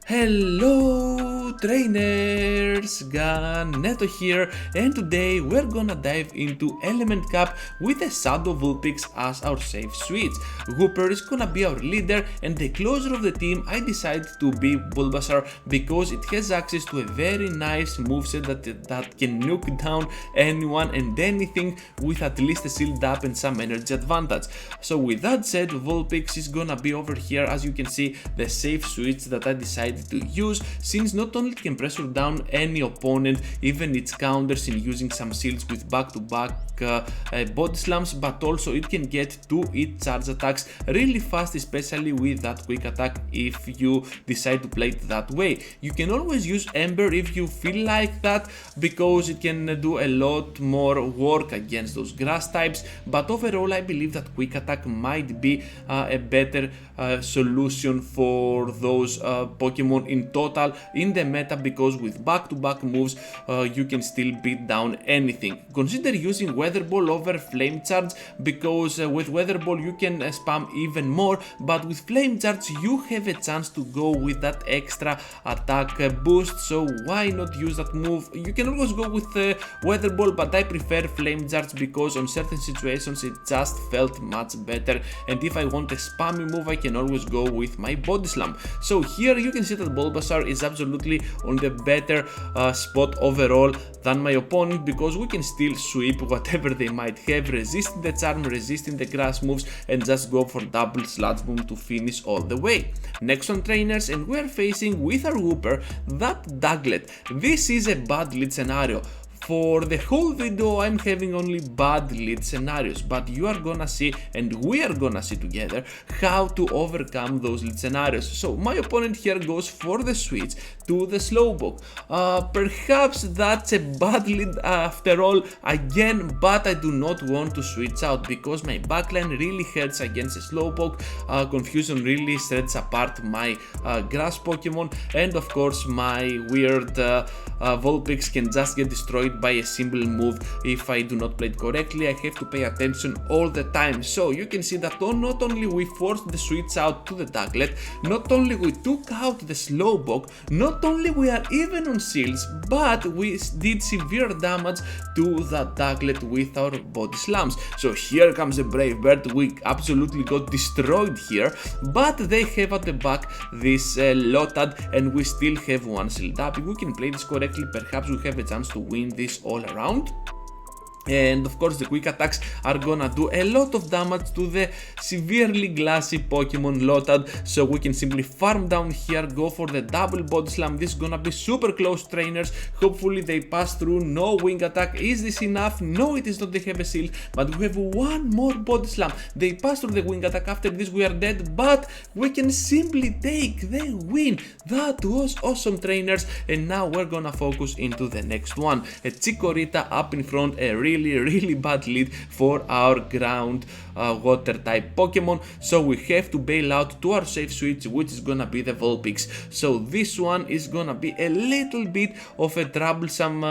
Hello trainers, Neto here, and today we're gonna dive into Element Cup with a Shadow Vulpix as our safe switch. Wooper is gonna be our leader, and the closer of the team I decided to be Bulbasaur because it has access to a very nice moveset that can nuke down anyone and anything with at least a shield up and some energy advantage. So with that said, Vulpix is gonna be over here, as you can see, the safe switch that I decided to use, since not only it can pressure down any opponent, even its counters in using some shields with back-to-back body slams, but also it can get to its charge attacks really fast, especially with that quick attack if you decide to play it that way. You can always use Ember if you feel like that, because it can do a lot more work against those grass types, but overall I believe that quick attack might be a better solution for those Pokemon in total in the meta, because with back-to-back moves you can still beat down anything. Consider using Weather Ball over Flame Charge, because with Weather Ball you can spam even more, but with Flame Charge you have a chance to go with that extra attack boost, so why not use that move? You can always go with Weather Ball, but I prefer Flame Charge because on certain situations it just felt much better, and if I want a spammy move I can always go with my Body Slam. So here you can see that Bulbasaur is absolutely on the better spot overall than my opponent, because we can still sweep whatever they might have, resisting the charm, resisting the grass moves, and just go for double Sludge Bomb to finish all the way. Next on trainers, and we are facing with our Wooper that Ducklett. This is a bad lead scenario. For the whole video I'm having only bad lead scenarios, but you are gonna see, and we are gonna see together, how to overcome those lead scenarios. So my opponent here goes for the switch to the Slowpoke. Perhaps that's a bad lead after all again, but I do not want to switch out because my backline really hurts against a Slowpoke. Confusion really sets apart my grass Pokemon, and of course my weird Vulpix can just get destroyed by a simple move if I do not play it correctly. I have to pay attention all the time. So you can see that not only we forced the switch out to the Ducklett, not only we took out the Slowpoke, not only we are even on shields, but we did severe damage to that Ducklett with our body slams. So here comes the Brave Bird. We absolutely got destroyed here, but they have at the back this Lotad, and we still have one shield up. If we can play this correctly, perhaps we have a chance to win this all around. And of course the quick attacks are gonna do a lot of damage to the severely glassy Pokemon Lotad, so we can simply farm down here, go for the double body slam. This is gonna be super close, trainers. Hopefully they pass through. No wing attack. Is this enough? No, it is not. They have a shield, but we have one more body slam. They pass through the wing attack. After this we are dead, but we can simply take the win. That was awesome, trainers. And now we're gonna focus into the next one. A Chikorita up in front, a really bad lead for our ground water type Pokemon, so we have to bail out to our safe switch, which is gonna be the Vulpix. So this one is gonna be a little bit of a troublesome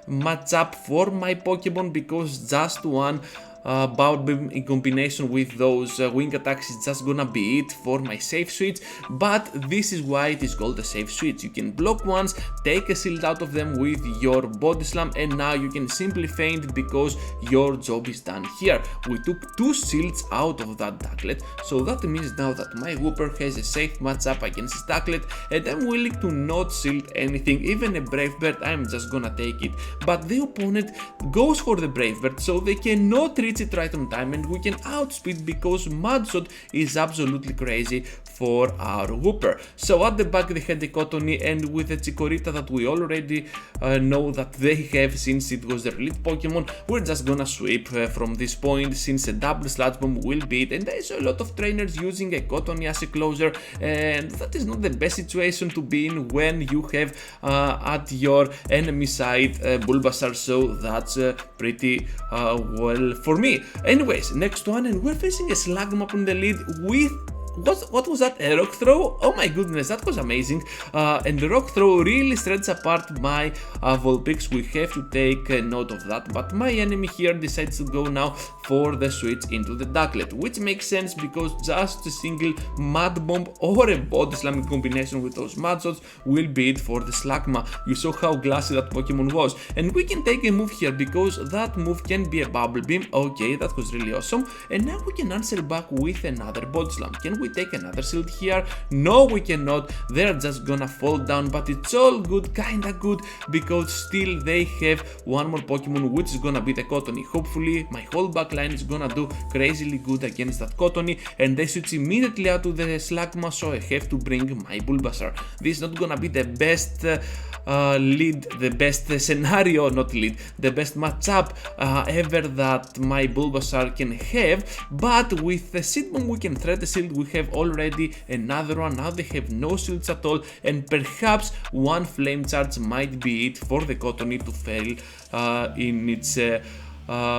matchup for my Pokemon, because just one Bout Beam in combination with those wing attacks is just gonna be it for my safe switch. But this is why it is called a safe switch. You can block once, take a shield out of them with your body slam, and now you can simply feint because your job is done here. We took two shields out of that Ducklett, so that means now that my Wooper has a safe matchup against his Ducklett, and I'm willing to not shield anything, even a Brave Bird. I'm just gonna take it. But the opponent goes for the Brave Bird, so they cannot reach it right on time, and we can outspeed because Mudshot is absolutely crazy for our Wooper. So at the back they had the Cottonee, and with the Chikorita that we already know that they have, since it was their lead Pokemon, we're just gonna sweep from this point, since a double Sludge Bomb will beat, and there is a lot of trainers using a Cottonee as a closer, and that is not the best situation to be in when you have at your enemy side Bulbasaur, so that's pretty well for me. Anyways, next one, and we're facing a Slugma on the lead with what was that? A rock throw? Oh my goodness, that was amazing. And the rock throw really spreads apart my Vulpix. We have to take note of that. But my enemy here decides to go now for the switch into the Ducklett, which makes sense because just a single Mud Bomb or a Body Slam in combination with those Mud Shots will be it for the Slugma. You saw how glassy that Pokemon was. And we can take a move here because that move can be a Bubble Beam. Okay, that was really awesome. And now we can answer back with another Body Slam. Can we take another Shield here? No, we cannot. They're just gonna fall down, but it's all good, kinda good, because still they have one more Pokemon, which is gonna be the Cottonee. Hopefully my whole backline is gonna do crazily good against that Cottonee, and they switch immediately out to the Slugma, so I have to bring my Bulbasaur. This is not gonna be the best lead, the best scenario, not lead, the best matchup ever that my Bulbasaur can have, but with the Seed Bomb we can thread the shield. We have already another one. Now they have no shields at all, and perhaps one Flame Charge might be it for the Cottonee to fail in its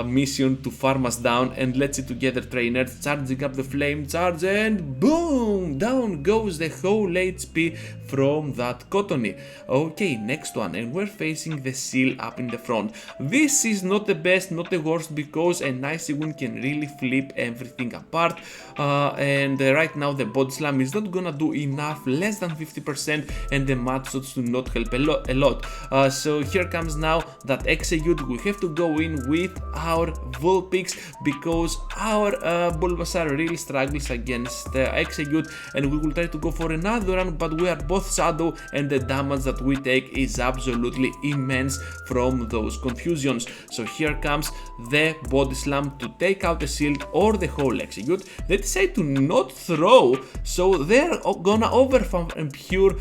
mission to farm us down. And let's see together, trainers, charging up the Flame Charge, and boom, down goes the whole HP from that Cottonee. Okay, next one, and we're facing the Seel up in the front. This is not the best, not the worst, because an Icy Wind can really flip everything apart, and right now the Body Slam is not gonna do enough, less than 50%, and the Mud Shots do not help a lot. So here comes now that Exeggute. We have to go in with our Vulpix because our Bulbasaur really struggles against Exeggute, and we will try to go for another one, but we are both Shadow, and the damage that we take is absolutely immense from those confusions. So here comes the Body Slam to take out the Shield or the whole Exeggute. They decide to not throw, so they're gonna overfarm and pure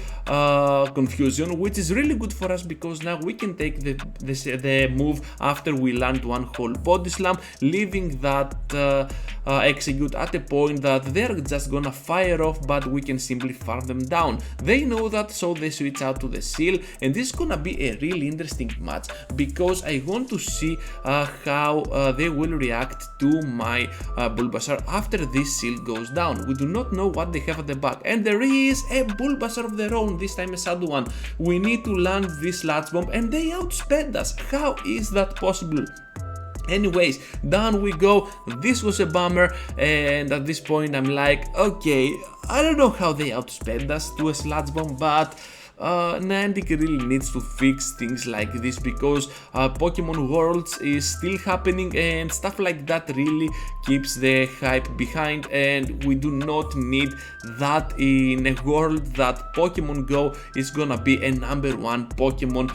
confusion, which is really good for us because now we can take the move after we land one whole Body Slam, leaving that Exeggute at a point that they're just gonna fire off, but we can simply farm them down. They know that, so they switch out to the Seel, and this is gonna be a really interesting match because I want to see how they will react to my Bulbasaur after this Seel goes down. We do not know what they have at the back, and there is a Bulbasaur of their own, this time a Shadow one. We need to land this Sludge Bomb, and they outsped us. How is that possible? Anyways, down we go. This was a bummer, and at this point I'm like, okay, I don't know how they outsped us to a Sludge Bomb, but Niantic really needs to fix things like this because Pokemon Worlds is still happening, and stuff like that really keeps the hype behind, and we do not need that in a world that Pokemon Go is gonna be a #1 Pokemon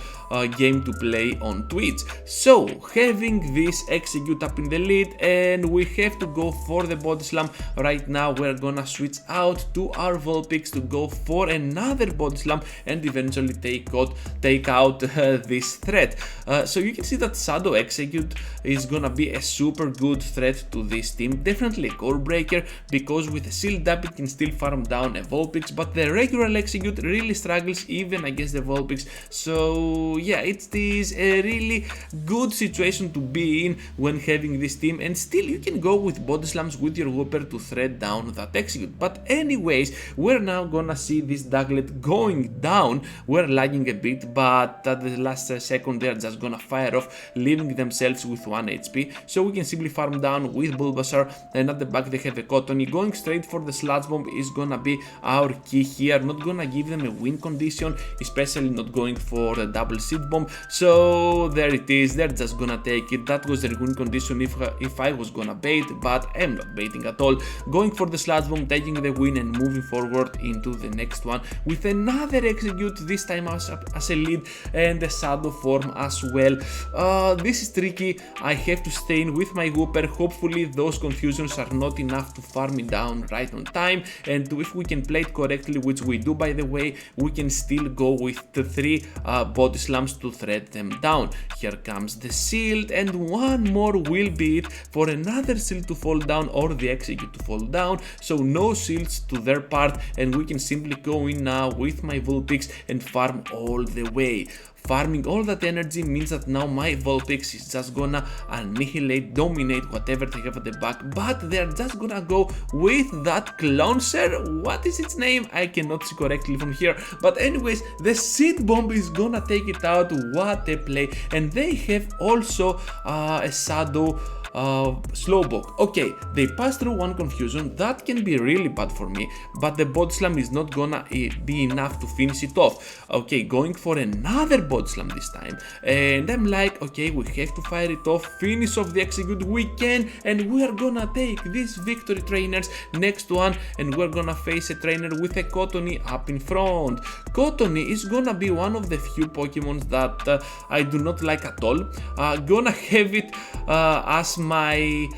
game to play on Twitch. So having this Exeggute up in the lead, and we have to go for the Body Slam. Right now we're gonna switch out to our Vulpix to go for another Body Slam and eventually take out this threat. So you can see that Shadow Exeggute is gonna be a super good threat to this team, definitely a core breaker because with a Shield up it can still farm down a Vulpix, but the regular Exeggute really struggles even against the Vulpix. So yeah, it is a really good situation to be in when having this team, and still you can go with Body Slams with your Wooper to thread down that Exeggute. But anyways, we're now gonna see this Ducklett going down. We're lagging a bit, but at the last second they're just gonna fire off, leaving themselves with 1 HP. So we can simply farm down with Bulbasaur, and at the back they have a Cottonee. Going straight for the Sludge Bomb is gonna be our key here. Not gonna give them a win condition, especially not going for the double Seed Bomb. So there it is, they're just gonna take it. That was the win condition if I was gonna bait, but I'm not baiting at all. Going for the Sludge Bomb, taking the win and moving forward into the next one with another Exeggute, this time as a lead, and a Shadow form as well. This is tricky. I have to stay in with my Wooper. Hopefully those confusions are not enough to farm me down right on time, and if we can play it correctly, which we do by the way, we can still go with the 3 Body Slams to thread them down. Here comes the Shield, and one more will be it for another Shield to fall down or the Exeggute to fall down. So no shields to their part, and we can simply go in now with my Vulpix Vulpix and farm all the way. Farming all that energy means that now my Vulpix is just gonna annihilate, dominate whatever they have at the back, but they're just gonna go with that Clowncer. What is its name? I cannot see correctly from here, but anyways, the Seed Bomb is gonna take it out. What a play. And they have also a Shadow Slowpoke. Okay, they pass through one confusion. That can be really bad for me, but the Body Slam is not gonna be enough to finish it off. Okay, going for another Body Slam this time, and I'm like, okay, we have to fire it off, finish off the Exeggute. We can, and we are gonna take these victory trainers next one, and we're gonna face a trainer with a Cottonee up in front. Cottonee is gonna be one of the few Pokemon that I do not like at all. Gonna have it as my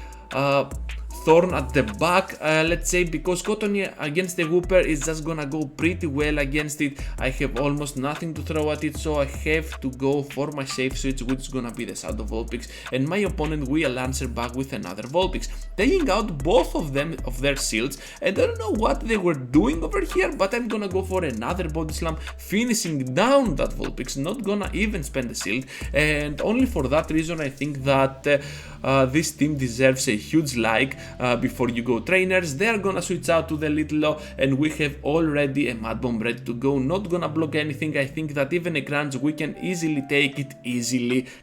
thorn at the back, let's say, because Cottonee against the Wooper is just gonna go pretty well against it. I have almost nothing to throw at it, so I have to go for my safe switch, which is gonna be the Shadow Vulpix, and my opponent will answer back with another Vulpix, taking out both of them of their shields. And I don't know what they were doing over here, but I'm gonna go for another Body Slam, finishing down that Vulpix, not gonna even spend the shield. And only for that reason I think that this team deserves a huge like. Before you go trainers, they're gonna switch out to the Little, and we have already a Mud Bomb ready to go, not gonna block anything. I think that even a Grunge we can easily take it,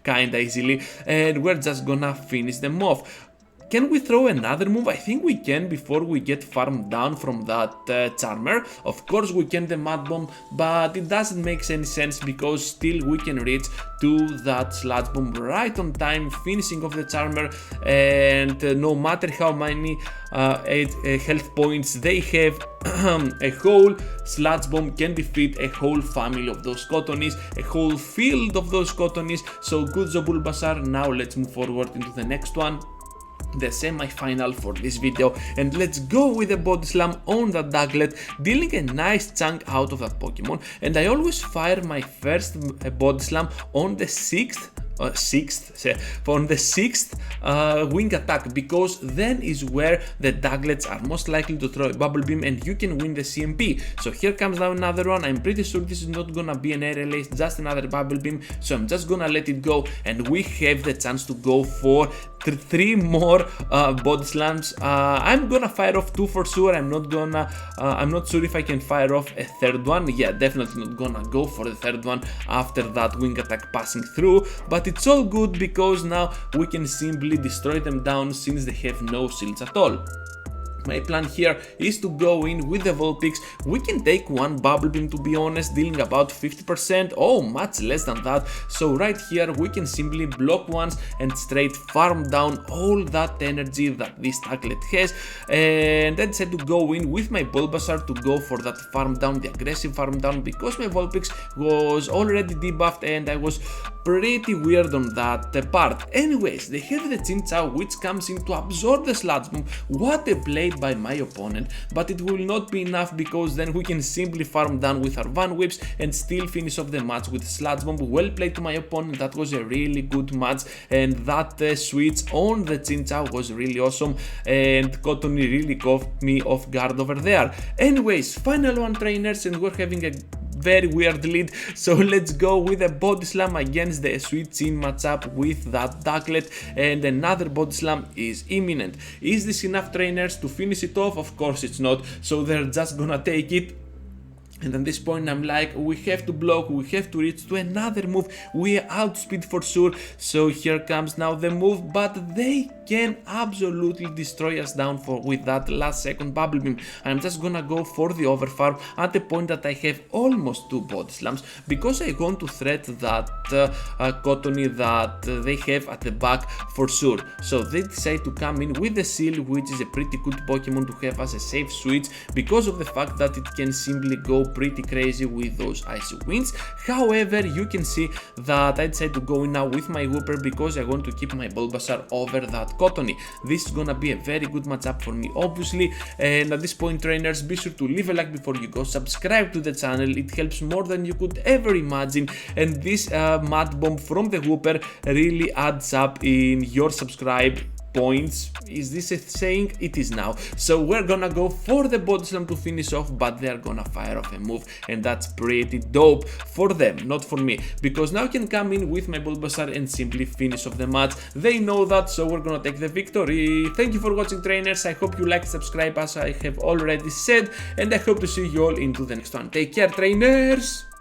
kinda easily, and we're just gonna finish them off. Can we throw another move? I think we can before we get farmed down from that Charmer. Of course we can the Mud Bomb, but it doesn't make any sense because still we can reach to that Sludge Bomb right on time, finishing off the Charmer, and no matter how many health points they have, a whole Sludge Bomb can defeat a whole family of those Cottonees, a whole field of those Cottonees. So good job Bulbasaur. Now let's move forward into the next one, the semi-final for this video, and let's go with a Body Slam on the Ducklett, dealing a nice chunk out of that Pokemon. And I always fire my first Body Slam on the sixth wing attack, because then is where the Duckletts are most likely to throw a Bubble Beam and you can win the CMP. So here comes now another one. I'm pretty sure this is not gonna be an aerial ace, just another Bubble Beam, so I'm just gonna let it go, and we have the chance to go for 3 more Body Slams. I'm gonna fire off 2 for sure. I'm not sure if I can fire off a third one. Yeah, definitely not gonna go for the third one after that wing attack passing through, but it's all good because now we can simply destroy them down since they have no shields at all. My plan here is to go in with the Vulpix. We can take one Bubble Beam, to be honest, dealing about 50%, oh, much less than that. So right here we can simply block once and straight farm down all that energy that this Ducklett has. And I decided to go in with my Bulbasaur to go for that farm down, the aggressive farm down, because my Vulpix was already debuffed and I was pretty weird on that part. Anyways, they have the Chinchou, which comes in to absorb the Sludge Bomb. What a play by my opponent, but it will not be enough because then we can simply farm down with our Van Whips and still finish off the match with Sludge Bomb. Well played to my opponent. That was a really good match, and that switch on the Chinchou was really awesome, and Cottonee really caught me off guard over there. Anyways, final one trainers, and we're having a very weird lead, so let's go with a Body Slam against the Sweet Chin matchup with that Ducklett, and another Body Slam is imminent. Is this enough trainers to finish it off? Of course it's not, so they're just gonna take it. And at this point I'm like, we have to block, we have to reach to another move, we outspeed for sure. So here comes now the move, but they can absolutely destroy us down with that last second Bubble Beam. I'm just gonna go for the overfarm at the point that I have almost 2 Body Slams, because I want to threat that Cottonee that they have at the back for sure. So they decide to come in with the Seel, which is a pretty good Pokemon to have as a safe switch, because of the fact that it can simply go pretty crazy with those icy winds. However, you can see that I decided to go in now with my Wooper because I want to keep my Bulbasaur over that Cottonee. This is gonna be a very good matchup for me, obviously. And at this point, trainers, be sure to leave a like before you go, subscribe to the channel, it helps more than you could ever imagine, and this Mud Bomb from the Wooper really adds up in your subscribe points. Is this a saying? It is now. So we're gonna go for the body slam to finish off, but they're gonna fire off a move, and that's pretty dope for them, not for me, because now I can come in with my Bulbasaur and simply finish off the match. They know that, so we're gonna take the victory. Thank you for watching, trainers. I hope you like, subscribe as I have already said, and I hope to see you all into the next one. Take care, trainers!